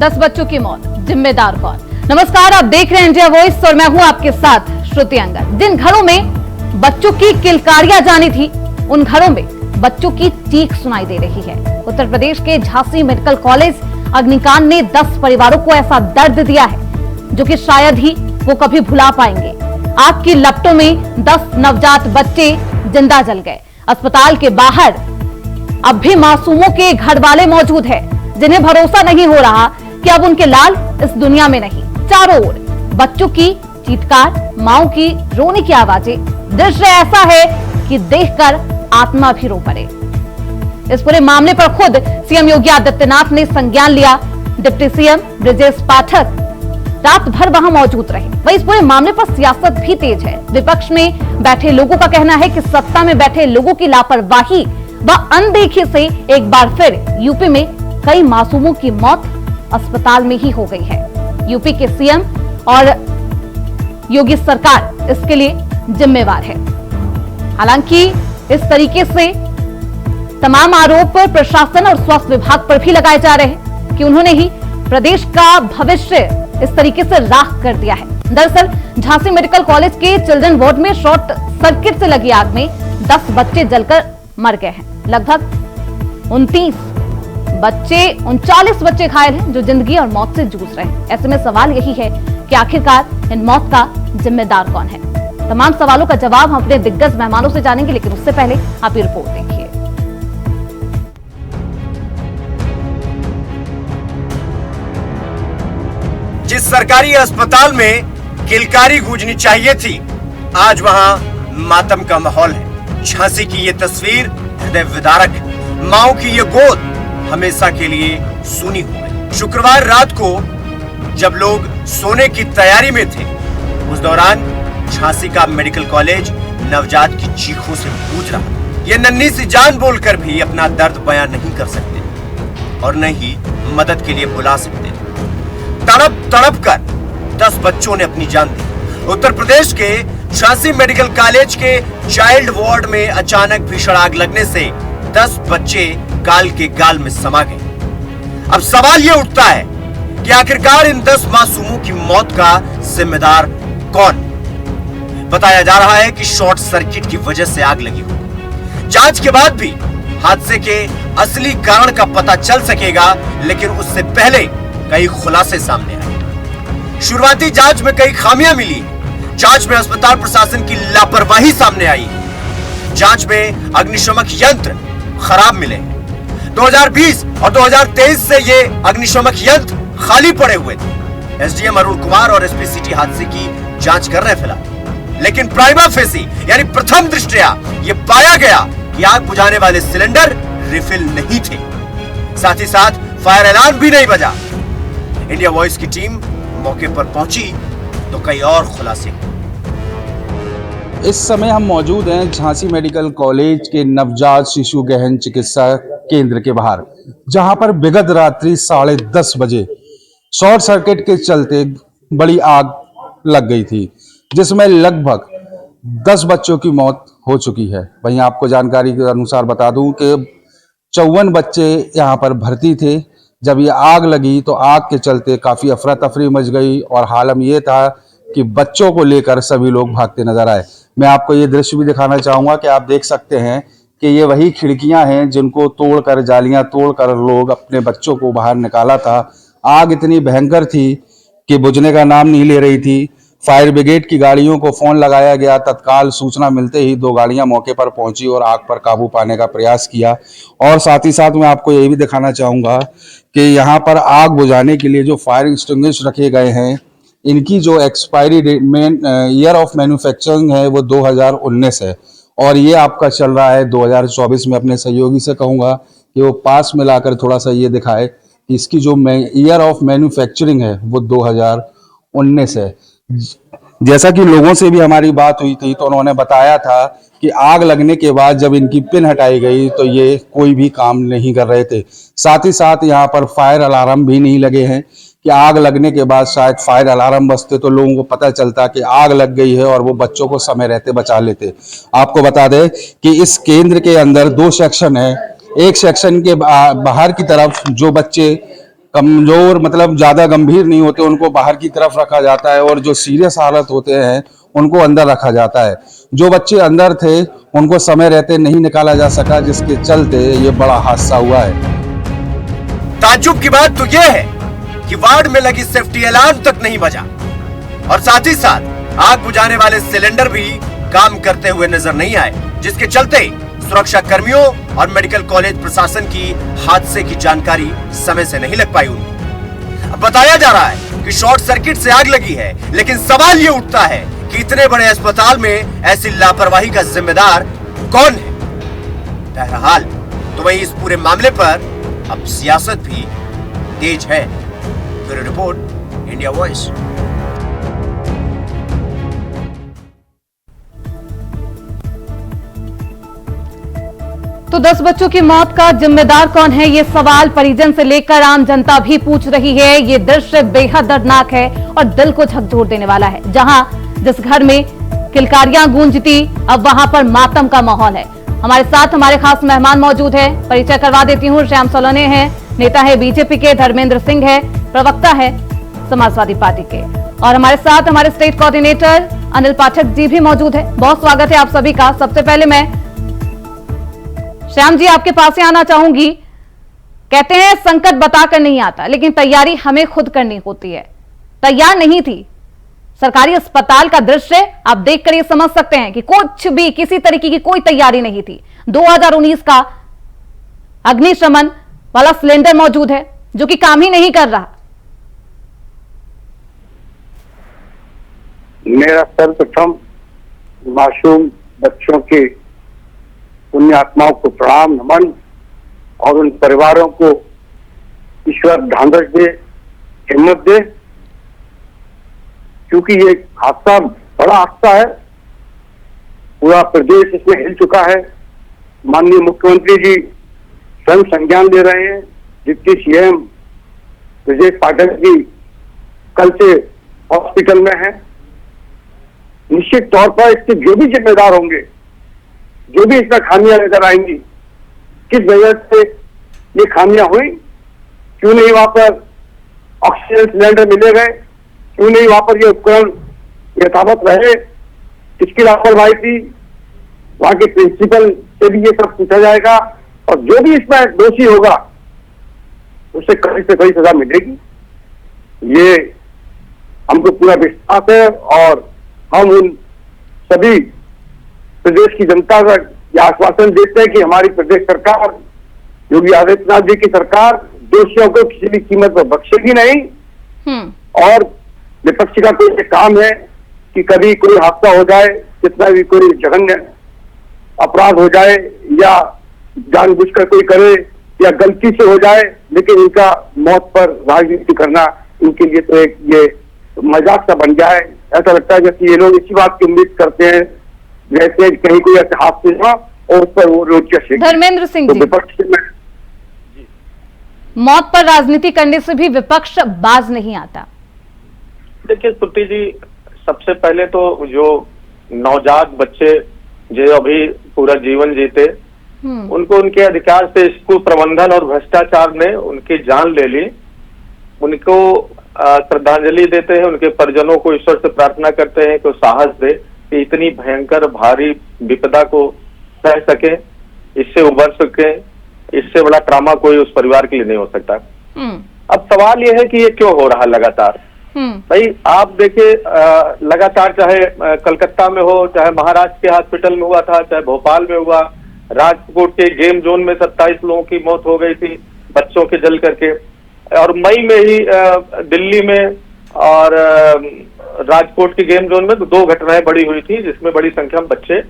10 बच्चों की मौत, जिम्मेदार कौन? नमस्कार, आप देख रहे हैं इंडिया वॉइस और मैं हूं आपके साथ श्रुति अंगद। जिन घरों में बच्चों की किलकारियां जानी थी, उन घरों में बच्चों की चीख सुनाई दे रही है। उत्तर प्रदेश के झांसी मेडिकल कॉलेज अग्निकांड ने 10 परिवारों को ऐसा दर्द दिया है जो कि शायद ही वो कभी भुला पाएंगे। आग की लपटों में 10 नवजात बच्चे जिंदा जल गए। अस्पताल के बाहर अब भी मासूमों के घर वाले मौजूद हैं, जिन्हें भरोसा नहीं हो रहा कि अब उनके लाल इस दुनिया में नहीं। चारों ओर बच्चों की चीत्कार, माओं की रोने की आवाजें। दृश्य ऐसा है कि देखकर आत्मा भी रो पड़े। इस पूरे मामले पर खुद सीएम योगी आदित्यनाथ ने संज्ञान लिया। डिप्टी सीएम ब्रजेश पाठक रात भर वहां मौजूद रहे। वहीं इस पूरे मामले पर सियासत भी तेज है। विपक्ष में बैठे लोगों का कहना है कि सत्ता में बैठे लोगों की लापरवाही व अनदेखी से एक बार फिर यूपी में कई मासूमों की मौत अस्पताल में ही हो गई है। यूपी के सीएम और योगी सरकार इसके लिए जिम्मेवार है। हालांकि इस तरीके से तमाम आरोप प्रशासन और स्वास्थ्य विभाग पर भी लगाए जा रहे हैं कि उन्होंने ही प्रदेश का भविष्य इस तरीके से राख कर दिया है। दरअसल झांसी मेडिकल कॉलेज के चिल्ड्रन वार्ड में शॉर्ट सर्किट से लगी आग में 10 बच्चे जलकर मर गए हैं। लगभग 39 बच्चे घायल हैं जो जिंदगी और मौत से जूझ रहे हैं। ऐसे में सवाल यही है कि आखिरकार इन मौत का जिम्मेदार कौन है? तमाम सवालों का जवाब हम अपने दिग्गज मेहमानों से जानेंगे, लेकिन उससे पहले आप ये रिपोर्ट देखिए। जिस सरकारी अस्पताल में किलकारी गूंजनी चाहिए थी, आज वहां मातम का माहौल है। झांसी की ये तस्वीर हृदय विदारक है। माओ की ये गोद हमेशा के लिए सूनी हो गई। शुक्रवार रात को जब लोग सोने की तैयारी में थे, उस दौरान झांसी का मेडिकल कॉलेज नवजात की चीखों से गूंज रहा। ये नन्ही सी जान बोलकर भी अपना दर्द बयां नहीं कर सकते और न ही मदद के लिए बुला सकते। तड़प तड़प कर 10 बच्चों ने अपनी जान दी। उत्तर प्रदेश के झांसी मेडिकल कॉलेज के चाइल्ड वार्ड में अचानक भीषण आग लगने से 10 बच्चे गाल के गाल में समा गए। अब सवाल यह उठता है कि आखिरकार इन 10 मासूमों की मौत का जिम्मेदार कौन? बताया जा रहा है कि शॉर्ट सर्किट की वजह से आग लगी हो। जांच के बाद भी हादसे के असली कारण का पता चल सकेगा, लेकिन उससे पहले कई खुलासे सामने आए। शुरुआती जांच में कई खामियां मिली। जांच में अस्पताल प्रशासन की लापरवाही सामने आई। जांच में अग्निशमक यंत्र खराब मिले। 2020 और 2023 से ये अग्निशमक यंत्र खाली पड़े हुए थे। एसडीएम अरुण कुमार और एसपी सिटी हादसे की जांच कर रहे फिलहाल, लेकिन प्राइमा फेसी यानी प्रथम दृष्टया ये पाया गया कि आग बुझाने वाले सिलेंडर रिफिल नहीं थे। साथ ही साथ फायर अलार्म भी नहीं बजा। इंडिया वॉइस की टीम मौके पर पहुंची तो कई और खुलासे। इस समय हम मौजूद हैं झांसी मेडिकल कॉलेज के नवजात शिशु गहन चिकित्सा केंद्र के बाहर, जहां पर विगत रात्रि 10:30 बजे शॉर्ट सर्किट के चलते बड़ी आग लग गई थी, जिसमें लगभग 10 बच्चों की मौत हो चुकी है। वहीं आपको जानकारी के अनुसार बता दूं कि 54 बच्चे यहां पर भर्ती थे। जब ये आग लगी तो आग के चलते काफ़ी अफरा तफरी मच गई और हालम ये था कि बच्चों को लेकर सभी लोग भागते नजर आए। मैं आपको ये दृश्य भी दिखाना चाहूँगा कि आप देख सकते हैं कि ये वही खिड़कियां हैं जिनको तोड़कर, जालियां तोड़कर लोग अपने बच्चों को बाहर निकाला था। आग इतनी भयंकर थी कि बुझने का नाम नहीं ले रही थी। फायर ब्रिगेड की गाड़ियों को फोन लगाया गया। तत्काल सूचना मिलते ही 2 गाड़ियां मौके पर पहुंची और आग पर काबू पाने का प्रयास किया। और साथ ही साथ मैं आपको ये भी दिखाना चाहूँगा कि यहाँ पर आग बुझाने के लिए जो फायर एक्सटिंग्विश रखे गए हैं, इनकी जो expiry date year of manufacturing है वो 2019 है और ये आपका चल रहा है 2024 में। अपने सहयोगी से कहूँगा कि वो पास में लाकर थोड़ा सा ये दिखाए कि इसकी जो ईयर ऑफ मैन्युफैक्चरिंग है वो 2019 है। जैसा कि लोगों से भी हमारी बात हुई थी तो उन्होंने बताया था कि आग लगने के बाद जब इनकी पिन हटाई गई तो ये कोई भी काम नहीं कर रहे थे। साथ ही साथ यहाँ पर फायर अलार्म भी नहीं लगे हैं कि आग लगने के बाद शायद फायर अलार्म बजते तो लोगों को पता चलता कि आग लग गई है और वो बच्चों को समय रहते बचा लेते। आपको बता दें कि इस केंद्र के अंदर 2 सेक्शन है। एक सेक्शन के बाहर की तरफ जो बच्चे कमजोर मतलब ज्यादा गंभीर नहीं होते उनको बाहर की तरफ रखा जाता है और जो सीरियस हालत होते हैं उनको अंदर रखा जाता है। जो बच्चे अंदर थे उनको समय रहते नहीं निकाला जा सका, जिसके चलते ये बड़ा हादसा हुआ है। ताज्जुब की बात तो यह है कि वार्ड में लगी सेफ्टी अलार्म तक नहीं बजा और साथ ही साथ आग बुझाने वाले सिलेंडर भी काम करते हुए नजर नहीं आए, जिसके चलते सुरक्षा कर्मियों और मेडिकल कॉलेज प्रशासन की हादसे की जानकारी समय से नहीं लग पाई उनको। अब बताया जा रहा है कि शॉर्ट सर्किट से आग लगी है, लेकिन सवाल ये उठता है कि इतने बड़े अस्पताल में ऐसी लापरवाही का जिम्मेदार कौन है। बहरहाल तो वहीं इस पूरे मामले पर अब सियासत भी तेज है। Bureau report, India voice. तो 10 बच्चों की मौत का जिम्मेदार कौन है, ये सवाल परिजन से लेकर आम जनता भी पूछ रही है। ये दृश्य बेहद दर्दनाक है और दिल को झकझोर देने वाला है। जहां जिस घर में किलकारियां गूंजती, अब वहां पर मातम का माहौल है। हमारे साथ हमारे खास मेहमान मौजूद है, परिचय करवा देती हूँ। श्याम सोलोने हैं, नेता है बीजेपी के। धर्मेंद्र सिंह है, प्रवक्ता है समाजवादी पार्टी के। और हमारे साथ हमारे स्टेट कोऑर्डिनेटर अनिल पाठक जी भी मौजूद है। बहुत स्वागत है आप सभी का। सबसे पहले मैं श्याम जी आपके पास से आना चाहूंगी। कहते हैं संकट बताकर नहीं आता, लेकिन तैयारी हमें खुद करनी होती है। तैयार नहीं थी, सरकारी अस्पताल का दृश्य आप देखकर ये समझ सकते हैं कि कुछ भी किसी तरीके की कोई तैयारी नहीं थी। 2019 का अग्निशमन वाला सिलेंडर मौजूद है जो कि काम ही नहीं कर रहा। मेरा सर्वप्रथम मासूम बच्चों के पुण्य आत्माओं को प्रणाम नमन और उन परिवारों को ईश्वर ढांढस दे, हिम्मत दे, क्योंकि ये हादसा बड़ा हादसा है। पूरा प्रदेश इसमें हिल चुका है। माननीय मुख्यमंत्री जी स्वयं संज्ञान ले रहे हैं। डिप्टी सीएम ब्रजेश पाठक जी कल से हॉस्पिटल में हैं। निश्चित तौर पर इसके जो भी जिम्मेदार होंगे, जो भी इसमें खामियां नजर आएंगी, किस वजह से ये खामियां हुई, क्यों नहीं वहां पर ऑक्सीजन सिलेंडर मिले गए, क्यों नहीं वहां पर ये उपकरण यथावत रहे, किसकी लापरवाही थी, वहां के प्रिंसिपल से भी ये सब पूछा जाएगा और जो भी इसमें दोषी होगा उसे कड़ी से कड़ी सजा मिलेगी। ये हमको पूरा विश्वास है और हम उन सभी प्रदेश की जनता का यह आश्वासन देते हैं कि हमारी प्रदेश सरकार, योगी आदित्यनाथ जी की सरकार दोषियों को किसी भी कीमत पर बख्शेगी नहीं। और विपक्ष का कोई काम है कि कभी कोई हादसा हो जाए, कितना भी कोई जघन्य अपराध हो जाए या जानबूझकर कोई करे या गलती से हो जाए, लेकिन इनका मौत पर राजनीति करना इनके लिए तो एक ये मजाक सा बन जाए। ऐसा लगता है जैसे ये लोग इसी बात की उम्मीद करते हैं जैसे कहीं कोई ऐसे हादसे हुआ और उस पर वो रोज धर्मेंद्र सिंह जी, विपक्ष मौत पर राजनीति करने से भी विपक्ष बाज नहीं आता। देखिए श्रुति जी, सबसे पहले तो जो नवजात बच्चे जो अभी पूरा जीवन जीते, उनको उनके अधिकार से स्कूल प्रबंधन और भ्रष्टाचार ने उनकी जान ले ली। उनको श्रद्धांजलि देते हैं, उनके परिजनों को ईश्वर से प्रार्थना करते हैं कि साहस दे कि इतनी भयंकर भारी विपदा को सह सके, इससे उबर सके। इससे बड़ा ट्रामा कोई उस परिवार के लिए नहीं हो सकता। अब सवाल यह है कि ये क्यों हो रहा लगातार। भाई आप देखिए, लगातार चाहे कलकत्ता में हो, चाहे महाराष्ट्र के हॉस्पिटल में हुआ था, चाहे भोपाल में हुआ, राजकोट के गेम जोन में 27 लोगों की मौत हो गई थी बच्चों के जल करके, और मई में ही दिल्ली में और राजकोट के गेम जोन में 2 घटनाएं बड़ी हुई थी जिसमें बड़ी संख्या में बच्चे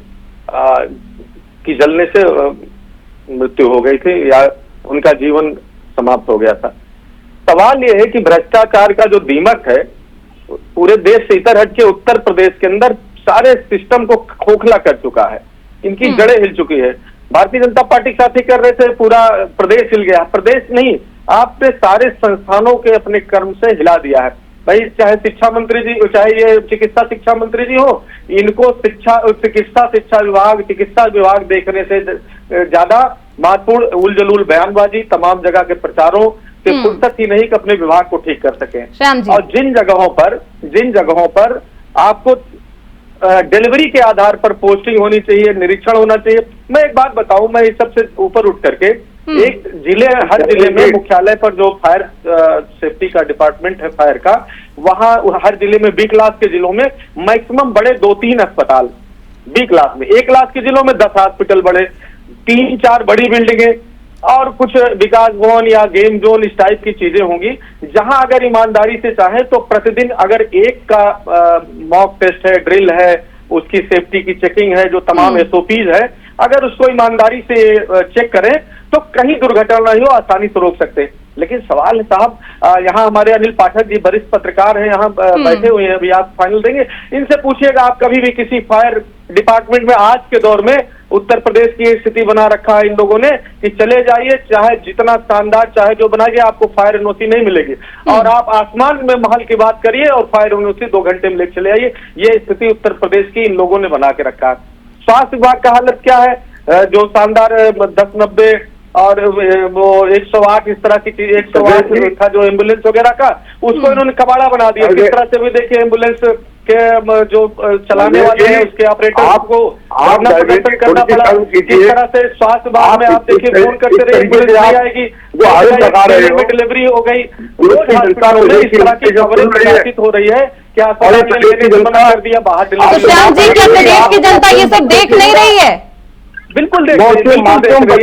की जलने से मृत्यु हो गई थी या उनका जीवन समाप्त हो गया था। सवाल यह है कि भ्रष्टाचार का जो दीमक है पूरे देश से इतर हट के उत्तर प्रदेश के अंदर सारे सिस्टम को खोखला कर चुका है। इनकी जड़ें हिल चुकी है। भारतीय जनता पार्टी साथी कर रहे थे, पूरा प्रदेश हिल गया। प्रदेश नहीं, आपने सारे संस्थानों के अपने कर्म से हिला दिया है। भाई चाहे शिक्षा मंत्री जी, चाहे ये चिकित्सा शिक्षा मंत्री जी हो, इनको चिकित्सा शिक्षा विभाग, चिकित्सा विभाग देखने से ज्यादा महत्वपूर्ण उलझुल बयानबाजी, तमाम जगह के प्रचारों से फुर्सत ही नहीं कि अपने विभाग को ठीक कर सकें। श्याम जी, और जिन जगहों पर आपको डिलीवरी के आधार पर पोस्टिंग होनी चाहिए, निरीक्षण होना चाहिए। मैं एक बात बताऊं, मैं इस सबसे ऊपर उठ करके एक हर जिले में मुख्यालय पर जो फायर सेफ्टी का डिपार्टमेंट है फायर का, वहां हर जिले में बी क्लास के जिलों में मैक्सिमम बड़े 2-3 अस्पताल, बी क्लास में, ए क्लास के जिलों में 10 हॉस्पिटल बड़े, 3-4 बड़ी बिल्डिंगें और कुछ विकास भवन या गेम जोन इस टाइप की चीजें होंगी, जहां अगर ईमानदारी से चाहे तो प्रतिदिन अगर एक का मॉक टेस्ट है, ड्रिल है, उसकी सेफ्टी की चेकिंग है, जो तमाम SOPs है, अगर उसको ईमानदारी से चेक करें तो कहीं दुर्घटना नहीं हो, आसानी से रोक सकते हैं। लेकिन सवाल है साहब, यहाँ हमारे अनिल पाठक जी वरिष्ठ पत्रकार हैं, यहाँ बैठे हुए हैं, अभी आप फाइनल देंगे, इनसे पूछिएगा आप कभी भी किसी फायर डिपार्टमेंट में आज के दौर में उत्तर प्रदेश की स्थिति बना रखा है इन लोगों ने कि चले जाइए, चाहे जितना शानदार चाहे जो बनाइए, आपको फायर एनओसी नहीं मिलेगी, और आप आसमान में महल की बात करिए और फायर एनओसी 2 घंटे में लेकर चले आइए। ये स्थिति उत्तर प्रदेश की इन लोगों ने बना के रखा है। स्वास्थ्य विभाग का हालत क्या है, जो शानदार 10-90 और वो 108 इस तरह की चीज, 108 था जो एम्बुलेंस वगैरह का, उसको इन्होंने कबाड़ा बना दिया। किस तरह से भी देखिए एम्बुलेंस के जो चलाने वाले हैं उसके ऑपरेटर को प्रदर्शन करना पड़ा। किस तरह से स्वास्थ्य विभाग में आप देखिए फोन करते रहे, एम्बुलेंस नहीं आएगी, डिलीवरी हो गई, इस तरह की खबरें प्रकाशित हो रही है। क्या मना कर दिया बाहर डिलीवरी? श्याम जी, क्या प्रदेश की जनता ये सब देख नहीं रही है? बिल्कुल देख रही है।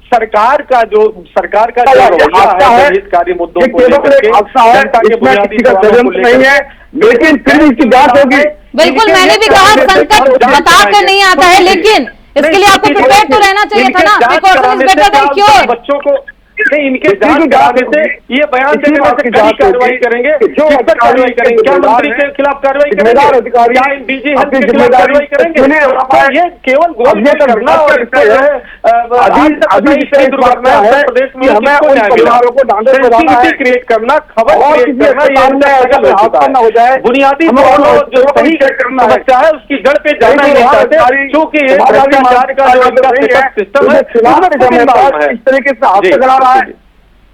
सरकार का जो रवैया है हितकारी मुद्दों को लेकर जनता के बुनियादी सवालों को नहीं है, लेकिन फिर इसकी जांच होगी। बिल्कुल, मैंने भी कहा संकट बताकर नहीं आता है, लेकिन इसके लिए आपको प्रिपेयर तो रहना चाहिए था ना। Precaution is better than cure. बच्चों को नहीं, इनके जांच कराने से, ये बयान देने से कड़ी कार्रवाई करेंगे, किस पर कार्रवाई करेंगे? क्या मंत्री के खिलाफ कार्रवाई करेंगे? क्या डीजी हेल्थ के खिलाफ कार्रवाई करेंगे? ये केवल गोल करना और दुर्घटना है प्रदेश में क्रिएट करना, खबर हो जाए, बुनियादी जो सही समस्या है उसकी जड़ पे जाना नहीं चाहते, क्योंकि भ्रष्टाचार का जो सिस्टम है इस तरीके से हाथ से करा रहा है।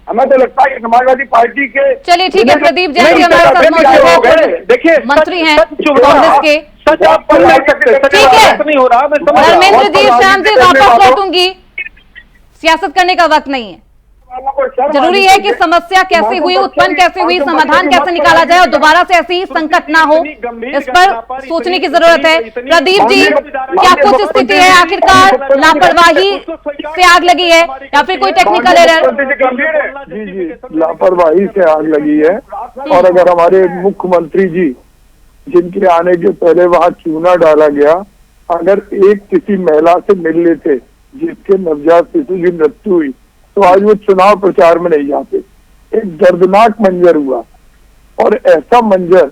हमें तो लगता है कि समाजवादी पार्टी के, चलिए ठीक है, प्रदीप जैन जी हमारे साथ मौजूद है, देखिए मंत्री हैं कांग्रेस के, सच आप बोल सकते, ठीक है, नहीं हो रहा, मैं समझ धर्मेंद्र जी श्याम जी वापस लौटूंगी, सियासत करने का वक्त नहीं है। जरूरी है कि समस्या कैसे हुई, उत्पन्न कैसे हुई, समाधान कैसे निकाला जाए और दोबारा से ऐसी संकट ना हो, इस पर सोचने की जरूरत है। प्रदीप जी, क्या कुछ स्थिति है, आखिरकार लापरवाही से आग लगी है या फिर कोई टेक्निकल एरर? जी, लापरवाही से आग लगी है। और अगर हमारे मुख्यमंत्री जी, जिनके आने के पहले वहां चूना डाला गया, अगर एक किसी महिला से मिल लेते जिसके नवजात शिशु की मृत्यु हुई, तो आज वो चुनाव प्रचार में नहीं जाते। एक दर्दनाक मंजर हुआ, और ऐसा मंजर,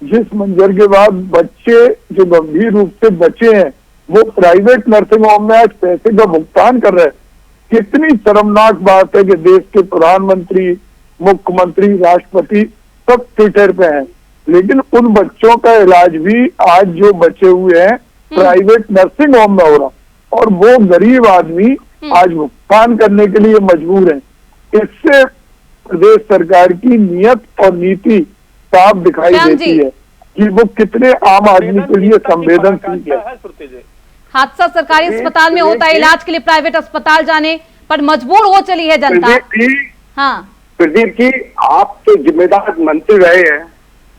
जिस मंजर के बाद बच्चे जो गंभीर रूप से बचे हैं वो प्राइवेट नर्सिंग होम में आज पैसे का भुगतान कर रहे हैं। कितनी शर्मनाक बात है कि देश के प्रधानमंत्री, मुख्यमंत्री, राष्ट्रपति सब ट्विटर पे हैं, लेकिन उन बच्चों का इलाज भी आज जो बचे हुए हैं प्राइवेट नर्सिंग होम में हो रहा, और वो गरीब आदमी आज भुगतान करने के लिए मजबूर है। इससे प्रदेश सरकार की नियत और नीति साफ दिखाई देती है कि वो कितने आम आदमी के लिए संवेदनशील है। हादसा सरकारी अस्पताल में होता है, इलाज के लिए प्राइवेट अस्पताल जाने पर मजबूर हो चली है जनता। हाँ प्रदीप जी, आप तो जिम्मेदार मंत्री रहे हैं,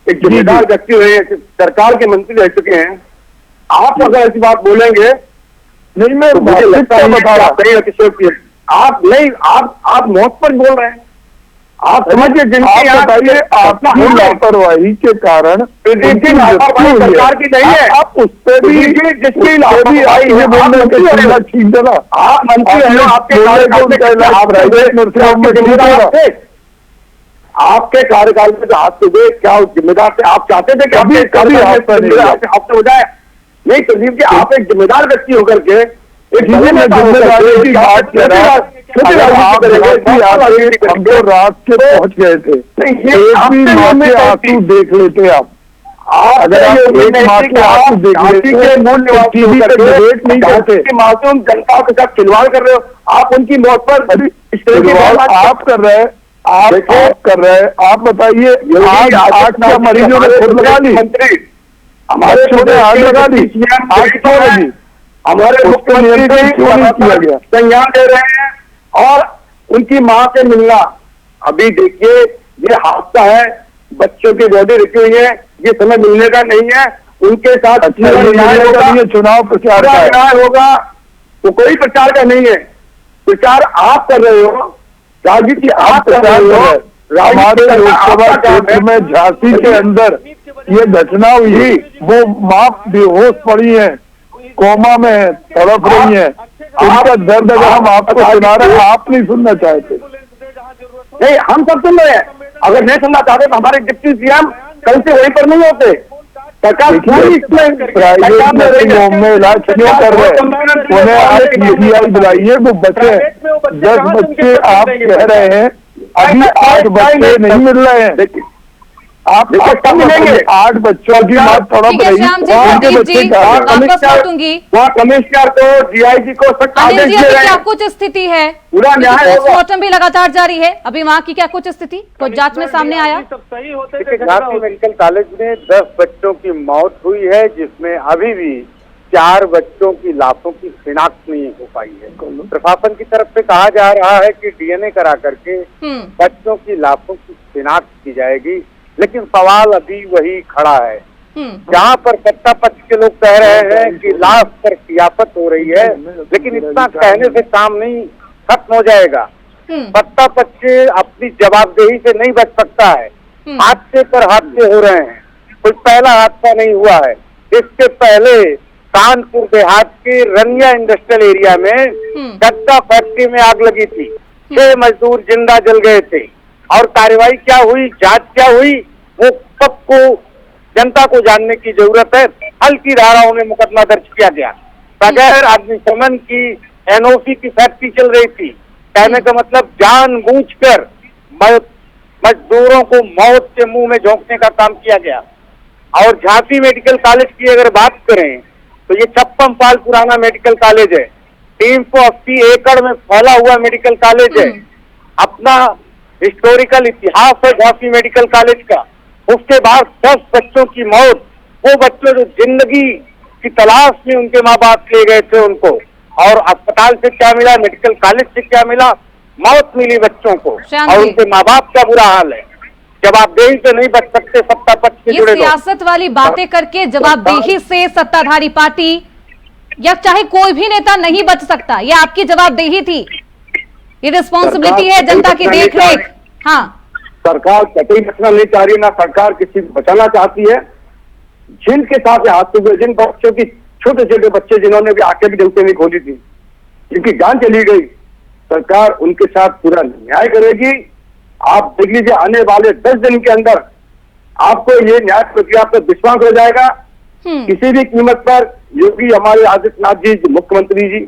एक जिम्मेदार व्यक्ति रहे हैं, सरकार के मंत्री रह चुके हैं, आप अगर ऐसी बात बोलेंगे, नहीं मैं मुझे लगता है बता रहा आप नहीं, आप मौत पर बोल रहे हैं। आप समझिए, जिनकी बताइए आपकी लापरवाही के कारण सरकार की नहीं है, आप उस पर भी जिसकी लापरवाही आई है बोलने के ठीक है ना, आप मंत्री हैं, आपके कार्यकाल में जो हाथ से क्या जिम्मेदार थे? आप चाहते थे कि कभी हाथ हो जाए? नहीं प्रदीप जी, आप एक जिम्मेदार व्यक्ति होकर के एक जिम्मेदारी की बात कर रहा है। हम तो रात के पहुंच गए थे, आंसू देख लेते अगर आप एक मासूम झांसी के मूल निवासी डिबेट नहीं करते, मासूम जनता के साथ खिलवाड़ कर रहे हो आप, उनकी मौत पर आप कर रहे हैं, आप कर रहे हैं। आप बताइए, आज 8 मरीजों ने खुद लगा ली, हमारे छोटे हाथ लगा दी, 8 क्यों लगी? हमारे मुख्यमंत्री क्यों नहीं किया गया? संज्ञान दे रहे हैं और उनकी मां से मिलना, अभी देखिए ये हादसा है, बच्चों की बॉडी रखी हुई है, ये समय मिलने का नहीं है, उनके साथ न्याय चुनाव प्रचार न्याय होगा, तो कोई प्रचार का नहीं है, प्रचार आप कर रहे हो, राजनीति आप कर रहे हो। हमारे लोकसभा क्षेत्र में झांसी के अंदर ये घटना हुई, वो मां बेहोश पड़ी है, कोमा में है, तड़प रही है, उनका दर्द अगर हम आपको सुना रहे हैं, आप नहीं सुनना चाहते? नहीं, हम सब सुन रहे हैं, अगर नहीं सुनना चाहते तो हमारे डिप्टी सीएम कल से वहीं पर नहीं होते। सरकार पूरी में इलाज क्यों कर रहे हैं? उन्हें आप पीजीआई बुलाइए, वो बचे 10 बच्चे आप कह रहे हैं, अभी 8 बच्चे नहीं मिल रहे हैं। आप कब मिलेंगे? 8 बच्चों की मां तड़प रही है, उनके बच्चे वहाँ कमिश्नर को, डीआईजी को अनिल जी, अभी क्या कुछ स्थिति है? पूरा न्याय पोस्टमार्टम भी लगातार जारी है, अभी वहाँ की क्या कुछ स्थिति कुछ जांच में सामने आया? झांसी मेडिकल कॉलेज में 10 बच्चों की मौत हुई है, जिसमें अभी भी 4 बच्चों की लाशों की शिनाख्त नहीं हो पाई है। प्रशासन की तरफ से कहा जा रहा है कि डीएनए करा करके बच्चों की लाशों की शिनाख्त की जाएगी, लेकिन सवाल अभी वही खड़ा है। जहाँ पर सत्ता पक्ष के लोग कह रहे हैं कि लाश पर सियासत हो रही है, लेकिन इतना कहने से काम नहीं खत्म हो जाएगा। सत्ता पक्ष अपनी जवाबदेही से नहीं बच सकता है। हादसे पर हादसे हो रहे हैं, कोई पहला हादसा नहीं हुआ है। इसके पहले कानपुर देहात के रनिया इंडस्ट्रियल एरिया में गद्दा फैक्ट्री में आग लगी थी, 6 मजदूर जिंदा जल गए थे, और कार्रवाई क्या हुई, जांच क्या हुई, वो सबको जनता को जानने की जरूरत है। हल्की धाराओं में मुकदमा दर्ज किया गया, बगैर अग्निशमन की एनओसी की फैक्ट्री चल रही थी। कहने का मतलब जानबूझकर मजदूरों को मौत के मुंह में झोंकने का काम किया गया। और झांसी मेडिकल कॉलेज की अगर बात करें तो ये 56 साल पुराना मेडिकल कॉलेज है, 380 एकड़ में फैला हुआ मेडिकल कॉलेज है, अपना हिस्टोरिकल इतिहास है झांसी मेडिकल कॉलेज का। उसके बाद 10 बच्चों की मौत, वो बच्चे जो जिंदगी की तलाश में उनके माँ बाप ले गए थे उनको, और अस्पताल से क्या मिला, मेडिकल कॉलेज से क्या मिला, मौत मिली बच्चों को, और उनके माँ बाप का बुरा हाल है। जवाबदेही से नहीं बच सकते सत्ता पक्ष से जुड़े लोग। सियासत वाली बातें करके जवाबदेही से सत्ताधारी पार्टी या चाहे कोई भी नेता नहीं बच सकता, ये आपकी जवाबदेही थी, ये रिस्पॉन्सिबिलिटी है जनता की देख रेख। हाँ, सरकार कतई बचना नहीं चाह रही, ना सरकार किसी को बचाना चाहती है। जिनके साथ हादसे हुए, जिन बच्चों की, छोटे छोटे बच्चे जिन्होंने भी आंखें भी ढंग से नहीं खोली थी, जिनकी जान चली गई, सरकार उनके साथ पूरा न्याय करेगी। आप देख लीजिए, आने वाले 10 दिन के अंदर आपको ये न्याय प्रक्रिया पर विश्वास हो जाएगा। किसी भी कीमत पर योगी हमारे आदित्यनाथ जी, मुख्यमंत्री जी,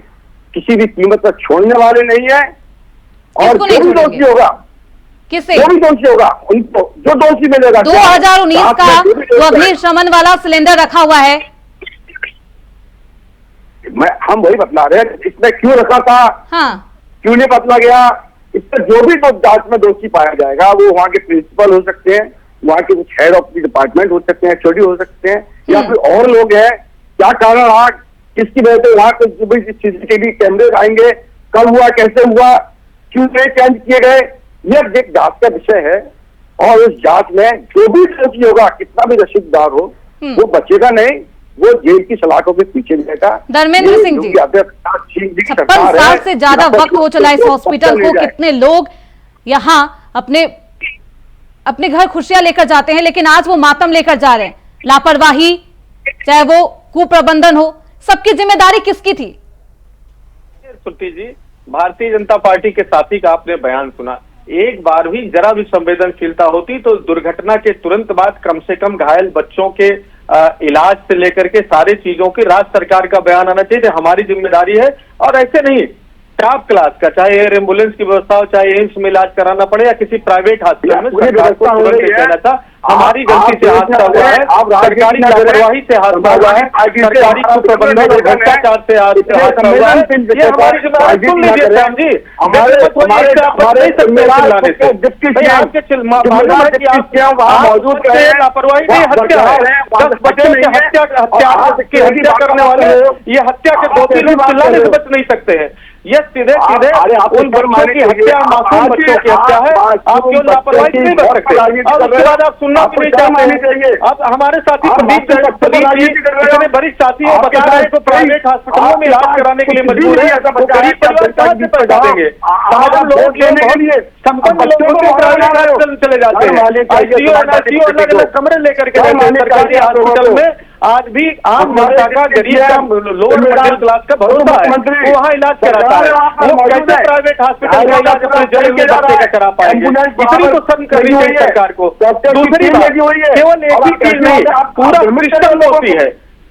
किसी भी कीमत पर छोड़ने वाले नहीं है। और जो भी दोषी होगा, किसे जो भी दोषी होगा, उनको जो दोषी मिलेगा। 2019 का वो अग्निशमन वाला सिलेंडर रखा हुआ है, हम वही बतला रहे हैं, इसमें क्यों रखा था, हाँ, क्यों नहीं बतला गया। इससे जो भी तो जांच में दोषी पाया जाएगा, वो वहाँ के प्रिंसिपल हो सकते हैं, वहाँ के कुछ हेड ऑफ द डिपार्टमेंट हो सकते हैं, एचओडी हो सकते हैं, या फिर और लोग हैं। क्या कारण रहा, किसकी वजह से वहाँ कुछ सीसीटीवी कैमरे आएंगे, कब हुआ, कैसे हुआ, क्यों नहीं चेंज किए गए, यह एक जांच का विषय है। और उस जांच में जो भी दोषी होगा, कितना भी रसीददार हो, वो बचेगा नहीं, वो जेल की सलाखों के पीछे जाएगा। धर्मेंद्र सिंह जी, 56 साल से ज्यादा वक्त हो चला इस हॉस्पिटल को, कितने लोग यहाँ अपने घर खुशियां लेकर जाते हैं, लेकिन आज वो मातम लेकर जा रहे हैं। लापरवाही, चाहे वो कुप्रबंधन हो, सबकी जिम्मेदारी किसकी थी? श्रुति जी, भारतीय जनता पार्टी के साथी का आपने बयान सुना, एक बार भी जरा भी संवेदनशीलता होती तो दुर्घटना के तुरंत बाद कम से कम घायल बच्चों के इलाज से लेकर के सारे चीजों की राज्य सरकार का बयान आना चाहिए, हमारी जिम्मेदारी है। और ऐसे नहीं, टॉप क्लास का, चाहे एयर एम्बुलेंस की व्यवस्था हो, चाहे एम्स में इलाज कराना पड़े या किसी प्राइवेट हॉस्पिटल में, सरकार को तुरंत कहना था हमारी गलती से हादसा हुआ है, सरकारी लापरवाही से हादसा हुआ है, सरकारी कुप्रबंधन और भ्रष्टाचार से हादसा हुआ है। ये हमारी जिम्मेदारी सुन लीजिए श्याम जी, आपके लापरवाही नहीं, हत्या है। 10 बच्चों की हत्या करने वाले ये हत्या के दोषी लोग चिल्लाने से बच नहीं सकते हैं। ये सीधे सीधे उन बच्चों की हत्या, मासूम बच्चों की हत्या है। आप क्यों लापरवाही नहीं बच सकते? और उसके बाद आप सुनना भी नहीं चाहते। अब हमारे साथी प्रदीप जी इतने वरिष्ठ साथी है, बता रहे हैं तो प्राइवेट हॉस्पिटलों में इलाज कराने के लिए मजबूर है, तो गरीब परिवार कहाँ से पैसा देंगे? साधारण लोग संपन्न लोगों के प्राइवेट हॉस्पिटल चले जाते हैं, आईसीयू अलग अलग कमरे लेकर के रहते हैं सरकारी हॉस्पिटल में। आज भी आम जनता का, गरीब का, लोअर मिडिल क्लास का भरोसा है, वो वहाँ इलाज कराता है। वो कैसे प्राइवेट हॉस्पिटल में इलाज अपने जड़े हुए बच्चे का करा पाएंगे? इतनी तो शर्म करनी चाहिए सरकार को। दूसरी बात, केवल एक ही चीज नहीं, पूरा सिस्टम दोषी है,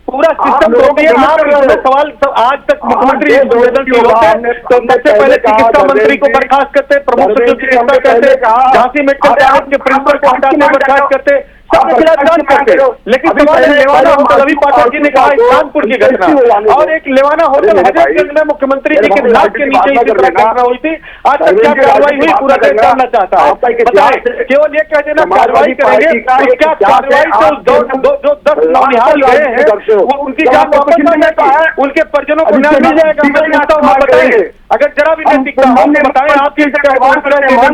पूरा सिस्टम दोषी है। आप सवाल आज तक मुख्यमंत्री संवेदनशील होते तो सबसे पहले चिकित्सा मंत्री को बर्खास्त करते, प्रमुख सचिव चिकित्सा करते, झांसी मेडिकल कॉलेज के प्रिंसिपल को हटाते, बर्खास्त करते, सब खिलाफ करते। लेकिन लेवाना होटल, रवि पाठक जी ने कहा कानपुर की घटना, और एक लेवाना होटल हजरतगंज में मुख्यमंत्री जी के नाक के नीचे इसी तरह घटना हुई थी। आज तक क्या कार्रवाई हुई, पूरा देश जानना चाहता है। बताएं, केवल ये कह देना कार्रवाई करेंगे, क्या कार्रवाई से जो 10 नौनिहाल गए हैं उनकी जान वापस आ जाएगी, उनके परिजनों को न्याय मिल जाएगा? मैं चाहता हूँ आप बताएंगे, अगर जरा भी नहीं दिखता हमने बताएं, आपकी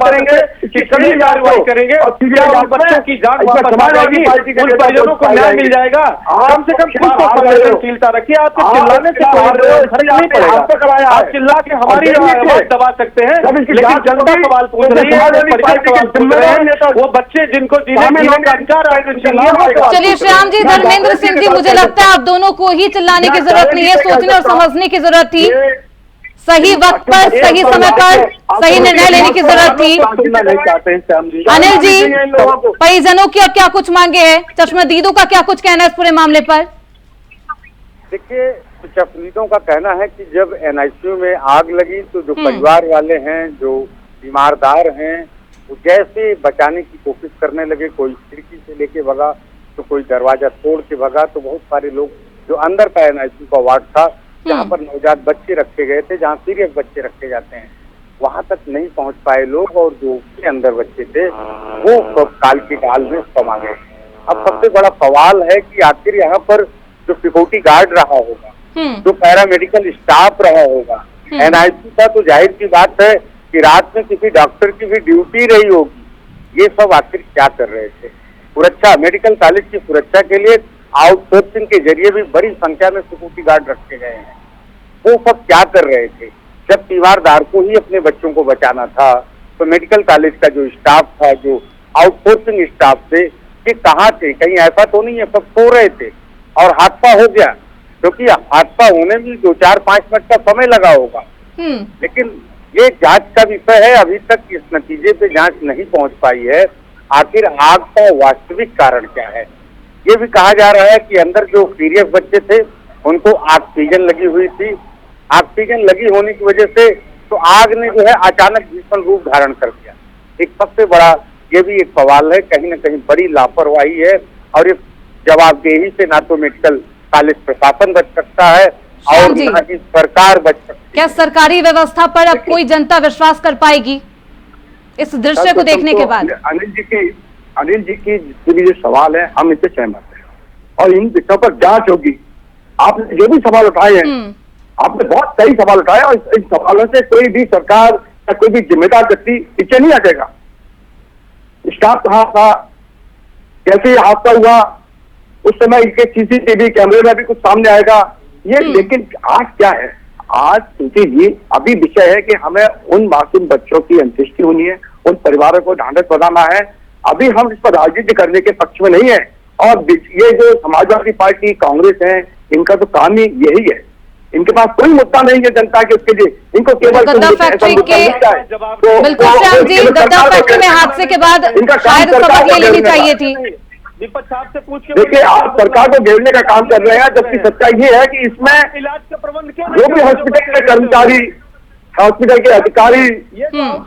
करेंगे कि कड़ी कार्रवाई करेंगे, क्या उन बच्चों की जान वापस आ जाएगी, उन परिजनों को न्याय मिल जाएगा? कम से कम कुछ तो संवेदनशीलता रखिए। आपको चिल्लाने से फर्क नहीं पड़ेगा, आप चिल्ला के हमारी आवाज दबा सकते हैं, लेकिन जनता सवाल पूछ रही है, परिजन सवाल पूछ रहे हैं, वो बच्चे जिनको जीने का अधिकार। चलिए श्याम जी, धर्मेंद्र सिंह जी, मुझे लगता है आप दोनों को ही चिल्लाने की जरूरत नहीं है, सोचने और समझने की जरूरत थी। सही वक्त पर, सही समय पर सही निर्णय लेने की जरूरत थी। अनिल जी, परिजनों की क्या कुछ मांगे हैं? चश्मदीदों का क्या कुछ कहना है इस पूरे मामले पर? देखिए, चश्मदीदों का कहना है कि जब एनआईसीयू में आग लगी तो जो परिवार वाले हैं, जो बीमारदार हैं, वो जैसे बचाने की कोशिश करने लगे, कोई खिड़की से लेके भगा तो कोई दरवाजा तोड़ के भगा, तो बहुत सारे लोग जो अंदर का एनआईसीयू का वार्ड था जहाँ पर नवजात बच्चे रखे गए थे, जहाँ सीरियस बच्चे रखे जाते हैं, वहां तक नहीं पहुंच पाए लोग, और जो उसके अंदर बच्चे थे वो काल की डाल में समा गए। अब सबसे बड़ा सवाल है कि आखिर यहाँ पर जो सिक्योरिटी गार्ड रहा होगा, जो पैरामेडिकल स्टाफ रहा होगा, एनआईसी का, तो जाहिर सी बात है कि रात में किसी डॉक्टर की भी ड्यूटी रही होगी। ये सब आखिर क्या कर रहे थे? सुरक्षा, मेडिकल कॉलेज की सुरक्षा के लिए आउटसोर्सिंग के जरिए भी बड़ी संख्या में सिक्योरिटी गार्ड रखे गए हैं। वो सब क्या कर रहे थे? जब तीमारदार को ही अपने बच्चों को बचाना था तो मेडिकल कॉलेज का जो स्टाफ था, जो आउटसोर्सिंग स्टाफ थे, ये कहाँ थे? कहीं ऐसा तो नहीं है सब सो रहे थे और हादसा हो गया? क्योंकि हादसा होने में 2-4-5 मिनट का समय लगा होगा, लेकिन ये जांच का विषय है। अभी तक इस नतीजे पे जांच नहीं पहुंच पाई है आखिर आग का वास्तविक कारण क्या है। ये भी कहा जा रहा है कि अंदर जो सीरियस बच्चे थे उनको ऑक्सीजन लगी हुई थी, ऑक्सीजन लगी होने की वजह से तो आग ने जो है अचानक भीषण रूप धारण कर दिया। एक सबसे बड़ा ये भी एक सवाल है, कहीं न कहीं बड़ी लापरवाही है, और इस जवाबदेही से ना तो मेडिकल कॉलेज प्रशासन बच सकता है और ना ही सरकार बच सकती है। क्या सरकारी व्यवस्था पर अब कोई जनता विश्वास कर पाएगी इस दृश्य को देखने के बाद? अनिल जी की जितने जो सवाल है हम इनसे सहमत हैं और इन विषयों पर जांच होगी। आपने जो भी सवाल उठाए हैं, आपने बहुत सही सवाल उठाए, और इन सवालों से कोई भी सरकार या कोई भी जिम्मेदार व्यक्ति पीछे नहीं हटेगा। स्टाफ कहाँ था, कैसे हादसा हुआ, उस समय इनके सीसीटीवी कैमरे में भी कुछ सामने आएगा ये। लेकिन आज क्या है, आज क्योंकि ये अभी विषय है कि हमें उन मासूम बच्चों की अंत्येष्टि होनी है, उन परिवारों को ढांढस बंधाना है। अभी हम इस पर राजनीति करने के पक्ष में नहीं है, और ये जो समाजवादी पार्टी, कांग्रेस है, इनका तो काम ही यही है। इनके पास कोई मुद्दा नहीं है जनता के, उसके लिए इनको केवल गद्दा फैक्ट्री के बिल्कुल श्याम जी, गद्दा फैक्ट्री में हादसे के बाद शायद सबक ले लेनी चाहिए थी। दीपक साहब से पूछ के देखिए, आप सरकार को घेरने का काम कर रहे हैं, जबकि सच्चाई ये है कि इसमें इलाज का प्रबंध क्यों जो भी हॉस्पिटल के कर्मचारी हॉस्पिटल के अधिकारी,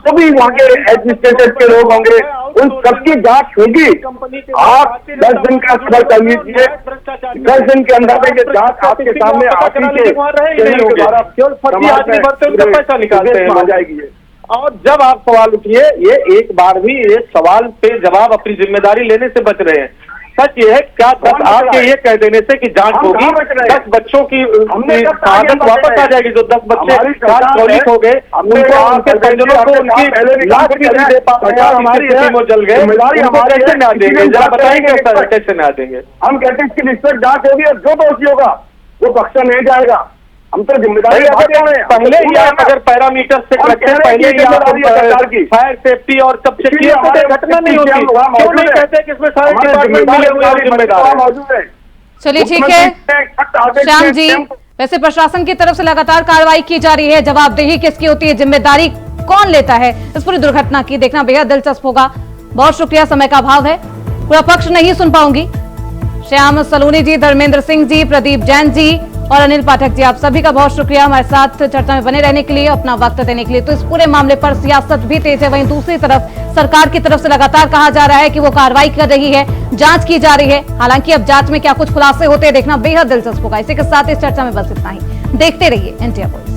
सभी वहाँ के एडमिनिस्ट्रेटर के लोग होंगे, उन सबकी जांच होगी। आप 10 दिन का सबर कर लीजिए, 10 दिन के अंदर में ये जांच आपके सामने पैसा निकालते हैं आ जाएगी। और जब आप सवाल उठिए, ये एक बार भी ये सवाल पे जवाब अपनी जिम्मेदारी लेने से बच रहे हैं। सच ये है क्या 10 आपके ये कह देने से कि जांच होगी, 10 बच्चों की शहादत वापस आ जाएगी। जो 10 बच्चे चौलीस हो गए, उनको उनके परिजनों को उनकी लाश भी नहीं दे पा रहे, हमारी वो जल गए, हमारे कैसे न्याय देंगे? जरा बताएंगे सर, कैसे न्याय देंगे? हम कहते हैं इसकी निष्पक्ष जांच होगी और जो दोषी होगा वो बख्शा नहीं जाएगा। हम तो जिम्मेदारी पहले ही आप अगर पैरामीटर से रखें, पहले ही आप फायर सेफ्टी और सब चेक किए तो घटना नहीं होती। क्यों नहीं कहते कि इसमें सारे डिपार्टमेंट मिले हुए और जिम्मेदार हैं? चलिए ठीक है श्याम जी, वैसे प्रशासन की तरफ से लगातार कार्रवाई की जा रही है, जवाबदेही किसकी होती है, जिम्मेदारी कौन लेता है इस पूरी दुर्घटना की, देखना बेहद दिलचस्प होगा। बहुत शुक्रिया, समय का अभाव है, पूरा पक्ष नहीं सुन पाऊंगी। श्याम सलोनी जी, धर्मेंद्र सिंह जी, प्रदीप जैन जी और अनिल पाठक जी, आप सभी का बहुत शुक्रिया हमारे साथ चर्चा में बने रहने के लिए, अपना वक्त देने के लिए। तो इस पूरे मामले पर सियासत भी तेज है, वहीं दूसरी तरफ सरकार की तरफ से लगातार कहा जा रहा है कि वो कार्रवाई कर रही है, जांच की जा रही है। हालांकि अब जांच में क्या कुछ खुलासे होते हैं देखना बेहद दिलचस्प होगा। इसी के साथ इस चर्चा में बस इतना ही। देखते रहिए इंडिया वॉइस।